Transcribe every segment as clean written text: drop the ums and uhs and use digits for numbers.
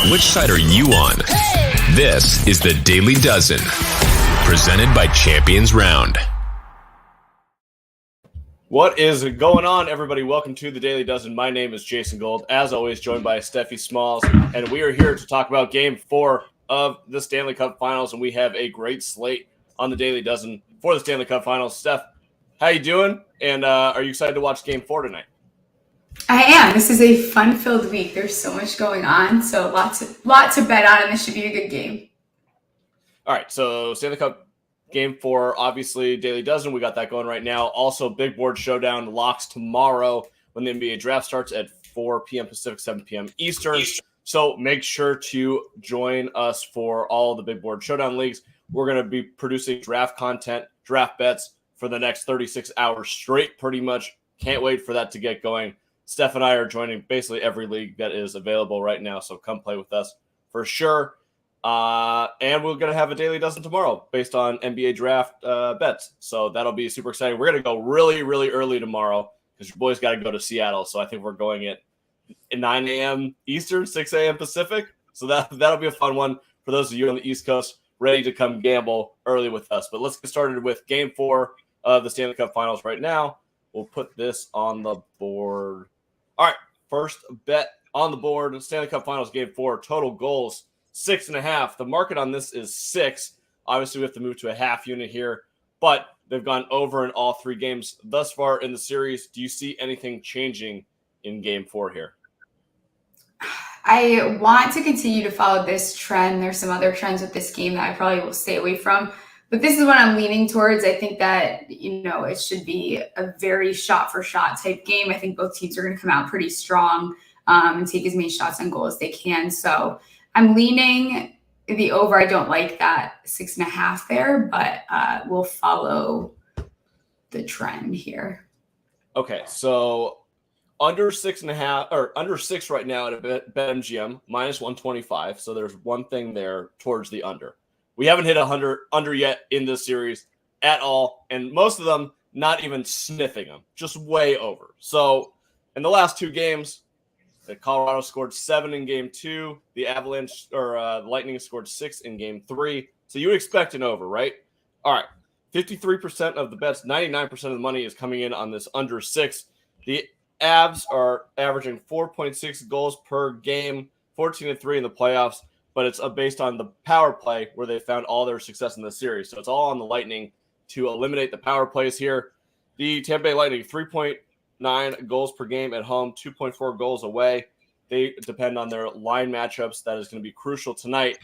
Which side are you on? This is the Daily Dozen, presented by Champions Round. What is going on, everybody? Welcome to the Daily Dozen. My name is Jason Gold, as always, joined by Stephie Smallls, and we are here to talk about Game 4 of the Stanley Cup Finals, and we have a great slate on the Daily Dozen for the Stanley Cup Finals. Steph, how you doing? And are you excited to watch Game 4 tonight? I am. This is a fun-filled week. There's so much going on, so lot to bet on, and this should be a good game. All right, so Stanley Cup Game 4, obviously, Daily Dozen, we got that going right now. Also, Big Board Showdown locks tomorrow when the NBA draft starts at 4 p.m. Pacific, 7 p.m. Eastern. So make sure to join us for all the Big Board Showdown leagues. We're going to be producing draft content, draft bets for the next 36 hours straight, pretty much. Can't wait for that to get going. Steph and I are joining basically every league that is available right now, so come play with us for sure. And we're going to have a Daily Dozen tomorrow based on NBA draft bets. So that'll be super exciting. We're going to go really, really early tomorrow because your boys got to go to Seattle. So I think we're going at 9 a.m. Eastern, 6 a.m. Pacific. So that'll be a fun one for those of you on the East Coast ready to come gamble early with us. But let's get started with Game 4 of the Stanley Cup Finals right now. We'll put this on the board. All right, first bet on the board, Stanley Cup Finals Game 4, total goals, 6.5. The market on this is 6. Obviously, we have to move to a half unit here, but they've gone over in all 3 games thus far in the series. Do you see anything changing in Game 4 here? I want to continue to follow this trend. There's some other trends with this game that I probably will stay away from, but this is what I'm leaning towards. I think that, it should be a very shot-for-shot type game. I think both teams are going to come out pretty strong and take as many shots on goal as they can. So I'm leaning the over. I don't like that 6.5 there, but we'll follow the trend here. Okay, so under 6.5 or under 6 right now at a BetMGM minus 125. So there's one thing there towards the under. We haven't hit 100 under yet in this series at all, and most of them not even sniffing them, just way over. So in the last 2 games, the Colorado scored 7 in Game 2. The Avalanche or the Lightning scored 6 in Game 3. So you would expect an over, right? All right, 53% of the bets, 99% of the money is coming in on this under 6. The Avs are averaging 4.6 goals per game, 14-3 in the playoffs, but it's based on the power play where they found all their success in the series. So it's all on the Lightning to eliminate the power plays here. The Tampa Bay Lightning, 3.9 goals per game at home, 2.4 goals away. They depend on their line matchups. That is going to be crucial tonight.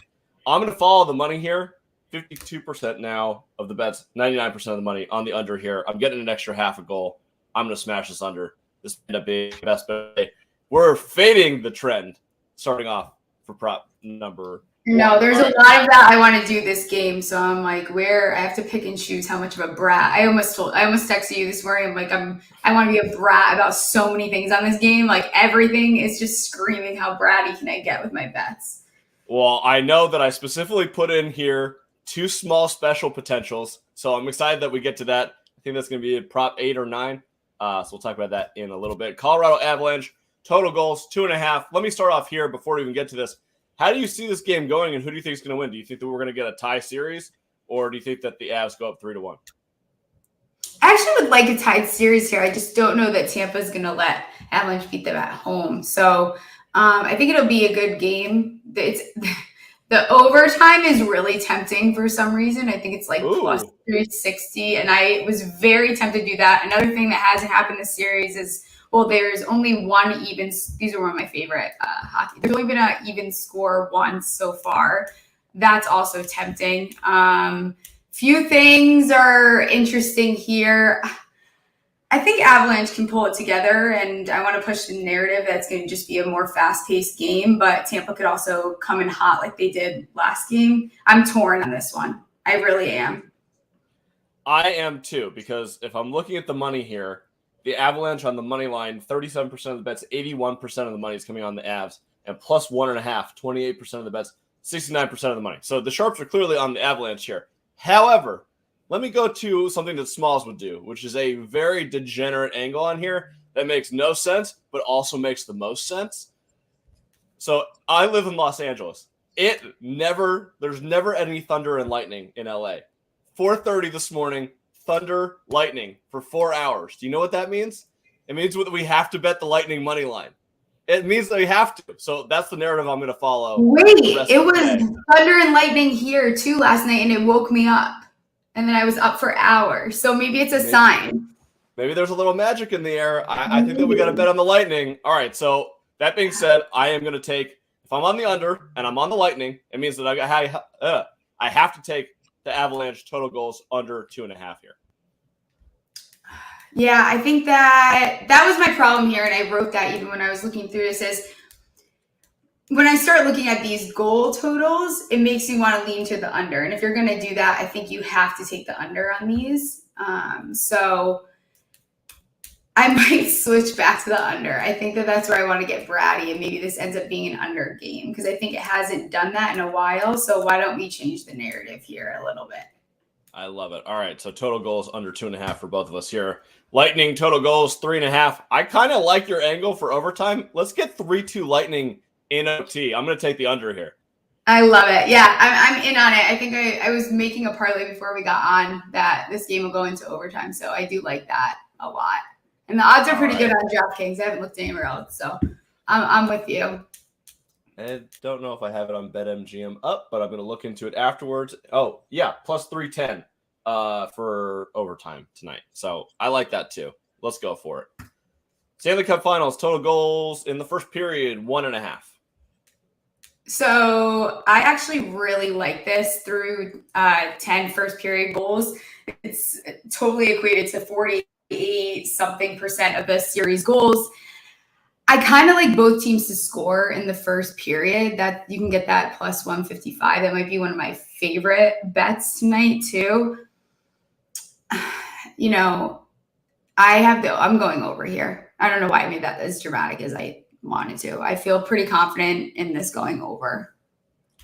I'm going to follow the money here. 52% now of the bets, 99% of the money on the under here. I'm getting an extra half a goal. I'm going to smash this under. This might end up being the best bet. We're fading the trend starting off for prop number 1. No, there's a lot of that I want to do this game. So I'm like, I have to pick and choose how much of a brat. I almost texted you this morning. I'm like, I want to be a brat about so many things on this game. Like everything is just screaming, how bratty can I get with my bets? Well, I know that I specifically put in here 2 small special potentials. So I'm excited that we get to that. I think that's going to be a prop 8 or 9. So we'll talk about that in a little bit. Colorado Avalanche, total goals, 2.5. Let me start off here before we even get to this. How do you see this game going, and who do you think is going to win? Do you think that we're going to get a tie series, or do you think that the Avs go up 3-1? I actually would like a tied series here. I just don't know that Tampa is going to let Avalanche beat them at home. So I think it'll be a good game. The overtime is really tempting for some reason. I think it's like plus 360, and I was very tempted to do that. Another thing that hasn't happened this series is, there's only one even. These are one of my favorite hockey. There's only been an even score once so far. That's also tempting. Few things are interesting here. I think Avalanche can pull it together, and I want to push the narrative that's going to just be a more fast-paced game, but Tampa could also come in hot like they did last game. I'm torn on this one. I really am. I am too, because if I'm looking at the money here, the Avalanche on the money line, 37% of the bets, 81% of the money is coming on the Avs, and plus 1.5, 28% of the bets, 69% of the money. So the Sharps are clearly on the Avalanche here. However, let me go to something that Smalls would do, which is a very degenerate angle on here that makes no sense, but also makes the most sense. So I live in Los Angeles. There's never any thunder and lightning in LA. 4:30 this morning, thunder, lightning for 4 hours. Do you know what that means? It means that we have to bet the Lightning money line. It means that we have to. So that's the narrative I'm going to follow. Wait, it was thunder and lightning here too last night, and it woke me up. And then I was up for hours. So maybe it's a sign. Maybe there's a little magic in the air. I think that we got to bet on the Lightning. All right. So that being said, I am going to take, if I'm on the under and I'm on the Lightning, it means that I have to take the Avalanche total goals under 2.5 here. Yeah, I think that was my problem here, and I wrote that even when I was looking through this, is when I start looking at these goal totals, it makes me want to lean to the under. And if you're going to do that, I think you have to take the under on these. So I might switch back to the under. I think that's where I want to get bratty, and maybe this ends up being an under game because I think it hasn't done that in a while. So why don't we change the narrative here a little bit? I love it. All right, so total goals under 2.5 for both of us here. Lightning total goals 3.5. I kind of like your angle for overtime. Let's get 3-2 Lightning in OT. I'm going to take the under here. I love it. Yeah, I'm in on it. I think I was making a parlay before we got on that this game will go into overtime. So I do like that a lot. And the odds are pretty good on DraftKings. I haven't looked anywhere else. So I'm with you. I don't know if I have it on BetMGM up, but I'm going to look into it afterwards. Oh, yeah, plus 310 for overtime tonight. So I like that too. Let's go for it. Stanley Cup Finals, total goals in the first period, 1.5. So I actually really like this through 10 first period goals. It's totally equated to 48-something% of the series goals. I kind of like both teams to score in the first period. That you can get that plus 155. That might be one of my favorite bets tonight too. You know, I'm going over here. I don't know why I made that as dramatic as I wanted to. I feel pretty confident in this going over.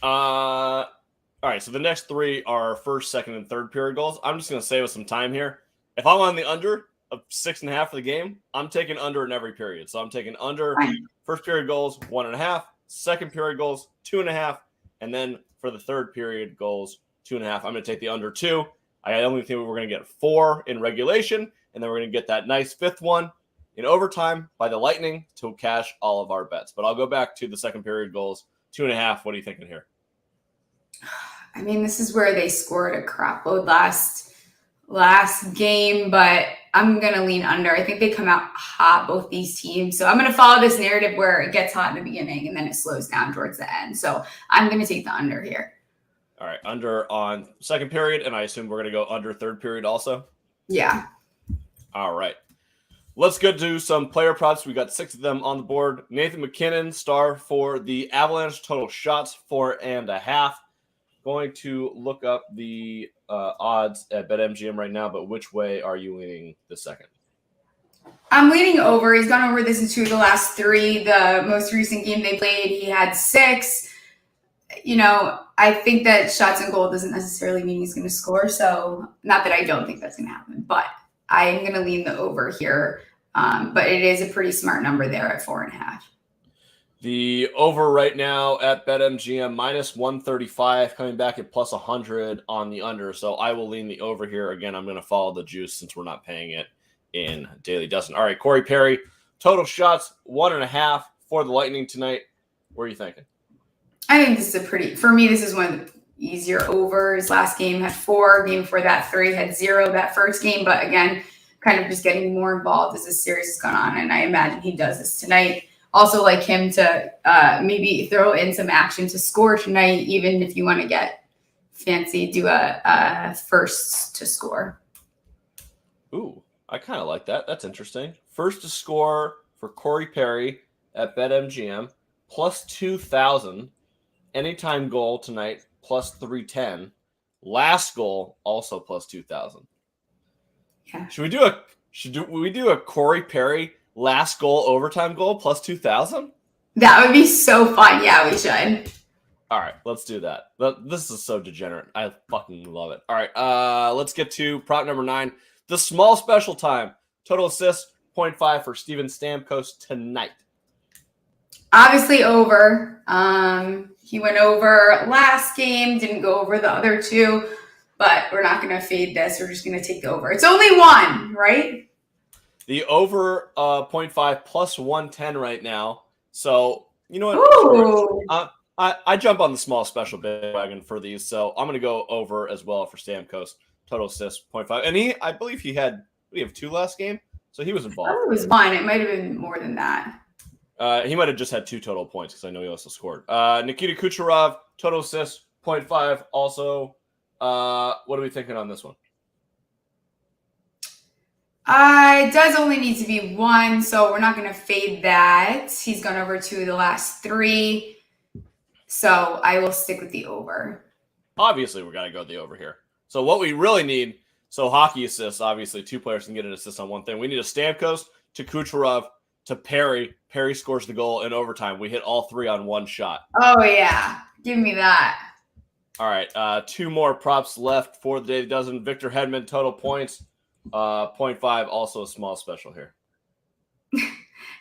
All right, so the next three are first, second, and third period goals. I'm just going to save us some time here. If I'm on the under of 6.5 for the game, I'm taking under in every period. So I'm taking under first period goals, 1.5, second period goals, 2.5, and then for the third period goals, 2.5. I'm going to take the under 2. I only think we're going to get 4 in regulation, and then we're going to get that nice fifth one in overtime by the Lightning to cash all of our bets. But I'll go back to the second period goals, 2.5. What are you thinking here? I mean, this is where they scored a crap load last game, but I'm going to lean under. I think they come out hot, both these teams. So I'm going to follow this narrative where it gets hot in the beginning and then it slows down towards the end. So I'm going to take the under here. All right, under on second period, and I assume we're going to go under third period also? Yeah. All right. Let's go do some player props. We got 6 of them on the board. Nathan McKinnon, star for the Avalanche, total shots 4.5. Going to look up the odds at BetMGM right now, but which way are you leaning this second? I'm leaning over. He's gone over this in 2 of the last 3. The most recent game they played, he had 6. You know, I think that shots and goal doesn't necessarily mean he's going to score. So not that I don't think that's going to happen, but I'm going to lean the over here. But it is a pretty smart number there at 4.5. The over right now at BetMGM minus 135, coming back at plus 100 on the under. So I will lean the over here. Again, I'm going to follow the juice since we're not paying it in Daily Dozen. All right, Corey Perry, total shots 1.5 for the Lightning tonight. What are you thinking? I think this is for me, this is one of the easier overs. Last game had 4, game before that 3, had 0 that first game. But again, kind of just getting more involved as this series has gone on. And I imagine he does this tonight. Also like him to maybe throw in some action to score tonight, even if you want to get fancy, do a first to score. Ooh, I kind of like that. That's interesting. First to score for Corey Perry at BetMGM, plus 2,000. Anytime goal tonight, plus 310. Last goal, also plus 2,000. Yeah. Should we do a Corey Perry last goal, overtime goal, plus 2,000? That would be so fun. Yeah, we should. All right, let's do that. This is so degenerate. I fucking love it. All right, let's get to prop number 9. The small special time. Total assists, 0.5 for Steven Stamkos tonight. Obviously over. He went over last game, didn't go over the other two, but we're not going to fade this. We're just going to take the over. It's only one, right? The over 0.5 plus 110 right now. So, you know what? Ooh. I jump on the small special bandwagon for these, so I'm going to go over as well for Stamkos. Total assists 0.5. And I believe he had, we have 2 last game, so he was involved. Oh, it was 1. It might have been more than that. He might have just had 2 total points because I know he also scored. Nikita Kucherov, total assists 0.5 also. What are we thinking on this one? It does only need to be 1, so we're not going to fade that. He's gone over 2 of the last 3. So I will stick with the over. Obviously, we're going to go the over here. So what we really need, so hockey assists, obviously 2 players can get an assist on one thing. We need a Stamkos to Kucherov to Perry. Perry scores the goal in overtime. We hit all 3 on 1 shot. Oh, yeah. Give me that. All right. 2 more props left for the Daily Dozen. Victor Hedman, total points, 0.5. Also a small special here.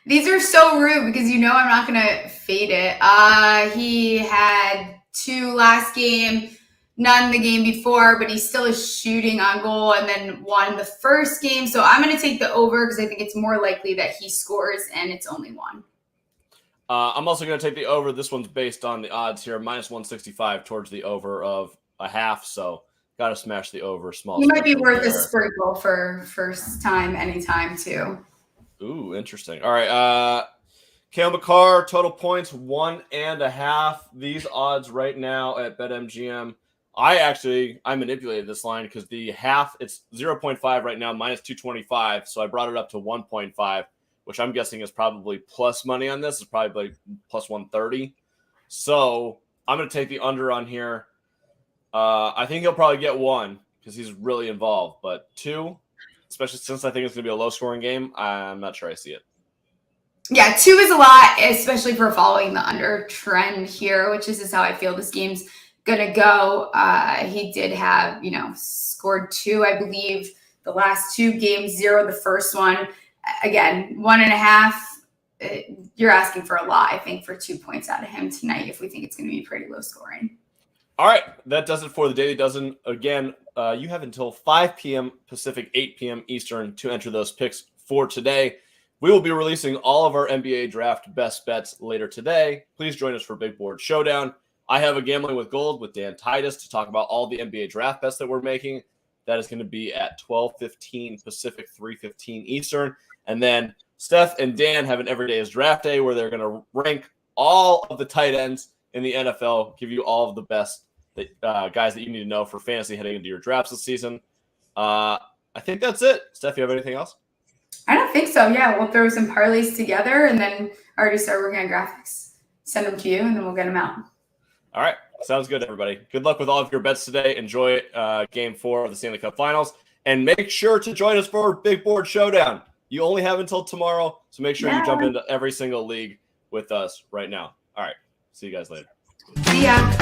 These are so rude because I'm not going to fade it. He had 2 last game, none the game before, but he still is shooting on goal and then 1 the first game. So I'm going to take the over because I think it's more likely that he scores and it's only 1. I'm also going to take the over. This one's based on the odds here, minus 165 towards the over of a half. So got to smash the over. Small. He might be worth a sprinkle for first time, anytime too. Ooh, interesting. All right. Cale Makar, total points 1.5. These odds right now at BetMGM. I manipulated this line because the half, it's 0.5 right now, minus 225. So I brought it up to 1.5, which I'm guessing is probably plus money on this. It's probably like plus 130. So I'm going to take the under on here. I think he'll probably get 1 because he's really involved, but 2, especially since I think it's going to be a low-scoring game, I'm not sure I see it. Yeah, 2 is a lot, especially for following the under trend here, which is how I feel this game's going to go. He did have, scored 2, I believe, the last 2 games, 0 the first one. Again, 1.5, you're asking for a lot, I think, for 2 points out of him tonight if we think it's going to be pretty low-scoring. All right, that does it for the Daily Dozen. Again, you have until 5 p.m. Pacific, 8 p.m. Eastern to enter those picks for today. We will be releasing all of our NBA draft best bets later today. Please join us for Big Board Showdown. I have a Gambling with Gold with Dan Titus to talk about all the NBA draft bets that we're making. That is going to be at 12:15 Pacific, 3:15 Eastern. And then Steph and Dan have an Everyday is Draft Day where they're going to rank all of the tight ends in the NFL, give you all of the best guys that you need to know for fantasy heading into your drafts this season. I think that's it. Steph, you have anything else? I don't think so. Yeah, we'll throw some parlays together and then already start working on graphics. Send them to you and then we'll get them out. All right. Sounds good, everybody. Good luck with all of your bets today. Enjoy Game 4 of the Stanley Cup Finals. And make sure to join us for Big Board Showdown. You only have until tomorrow, so make sure you jump into every single league with us right now. All right. See you guys later. See ya.